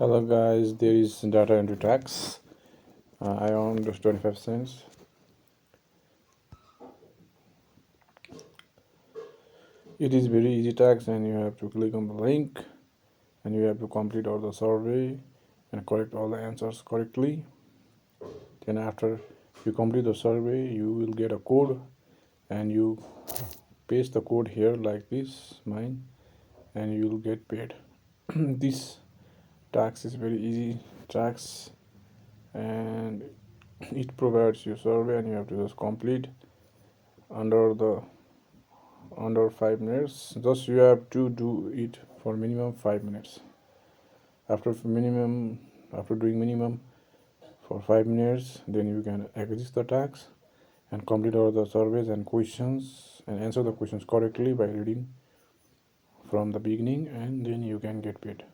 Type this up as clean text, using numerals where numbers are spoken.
Hello guys, there is data entry tax. I earned 25 cents. It is very easy tax, and you have to click on the link and you have to complete all the survey and correct all the answers correctly. Then after you complete the survey, you will get a code and you paste the code here like this, mine, and you will get paid. This tax is very easy tax, and it provides you survey and you have to just complete under 5 minutes. Just you have to do it for minimum 5 minutes. After doing minimum for 5 minutes, then you can exit the tax and complete all the surveys and questions and answer the questions correctly by reading from the beginning, and then you can get paid.